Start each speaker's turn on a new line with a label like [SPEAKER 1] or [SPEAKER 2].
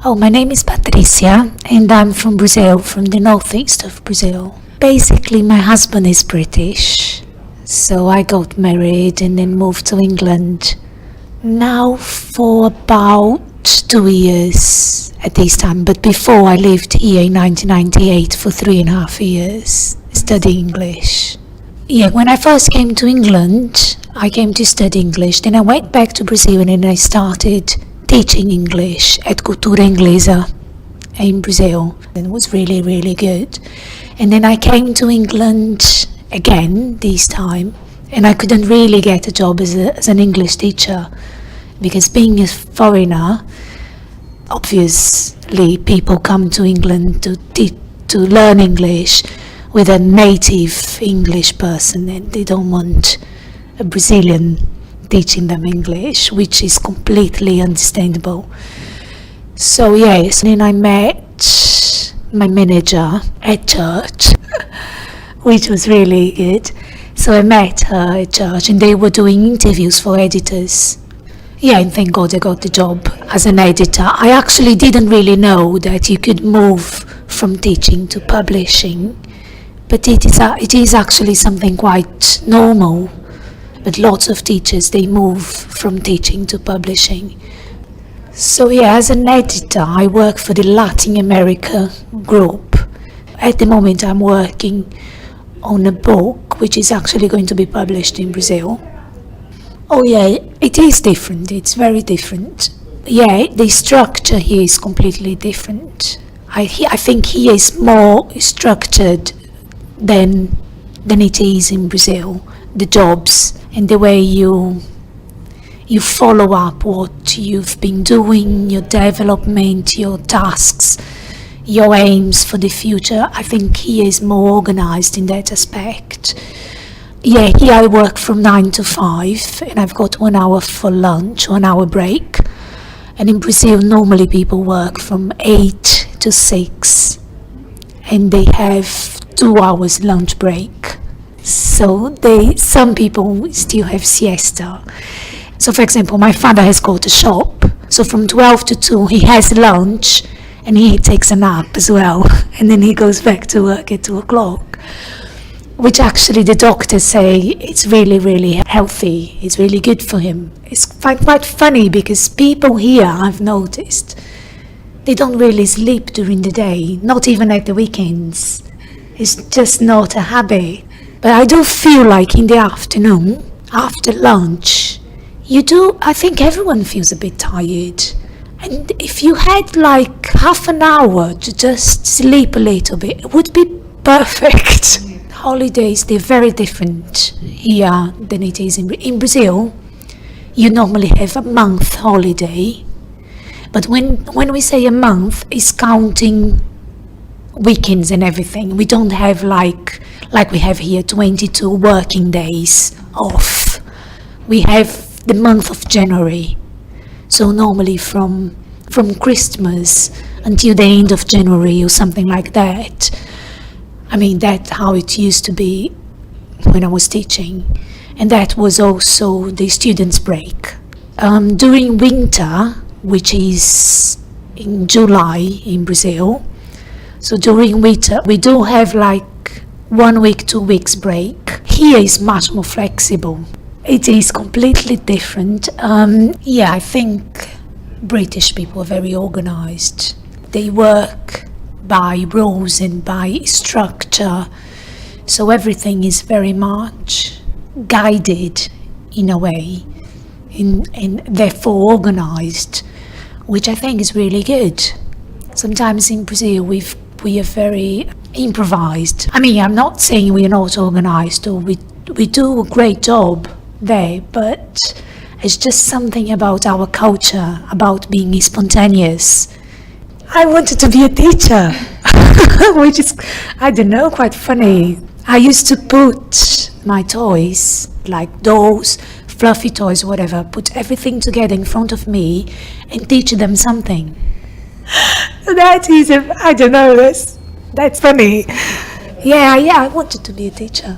[SPEAKER 1] Oh, my name is Patricia, and I'm from Brazil, from the northeast of Brazil. Basically, my husband is British, so I got married and then moved to England. Now for about 2 years at this time, but before I lived here in 1998 for 3.5 years, studying English. Yeah, when I first came to England, I came to study English. Then I went back to Brazil and then I started teaching English at Cultura Inglesa in Brazil. And it was really, really good. And then I came to England again this time, and I couldn't really get a job as an English teacher because being a foreigner, obviously people come to England to learn English with a native English person, and they don't want a Brazilian teaching them English, which is completely understandable. So yes, then I met my manager at church, which was really good. So I met her at church and they were doing interviews for editors. Yeah, and thank God I got the job as an editor. I actually didn't really know that you could move from teaching to publishing, but it is actually something quite normal. But lots of teachers, they move from teaching to publishing. So yeah, as an editor, I work for the Latin America group. At the moment, I'm working on a book which is actually going to be published in Brazil. Oh yeah, it is different. It's very different. Yeah, the structure here is completely different. I think here is more structured than it is in Brazil. The jobs and the way you follow up what you've been doing, your development, your tasks, your aims for the future. I think here is more organized in that aspect. Yeah, here I work from 9 to 5 and I've got 1 hour for lunch, 1 hour break. And in Brazil, normally people work from 8 to 6 and they have 2 hours lunch break. So some people still have siesta. So for example, my father has got a shop. So from 12 to 2 he has lunch and he takes a nap as well. And then he goes back to work at 2 o'clock. Which actually the doctors say it's really, really healthy. It's really good for him. It's quite funny because people here, I've noticed, they don't really sleep during the day, not even at the weekends. It's just not a habit. But I do feel like in the afternoon, after lunch, I think everyone feels a bit tired. And if you had like half an hour to just sleep a little bit, it would be perfect. Holidays, they're very different here than it is in Brazil. You normally have a month holiday. But when we say a month, it's counting weekends and everything. We don't have like we have here 22 working days off. We have the month of January. So normally from Christmas until the end of January or something like that. I mean, that's how it used to be when I was teaching. And that was also the students' break. During winter, which is in July in Brazil, so during winter, we do have like 1 week, 2 weeks break. Here is much more flexible. It is completely different. Yeah, I think British people are very organized. They work by rules and by structure. So everything is very much guided in a way and therefore organized, which I think is really good. Sometimes in Brazil we are very improvised. I mean, I'm not saying we are not organized or we do a great job there, but it's just something about our culture, about being spontaneous. I wanted to be a teacher, which is, I don't know, quite funny. I used to put my toys, like dolls, fluffy toys, whatever, put everything together in front of me and teach them something. That is, I don't know, that's funny. Yeah, I wanted to be a teacher.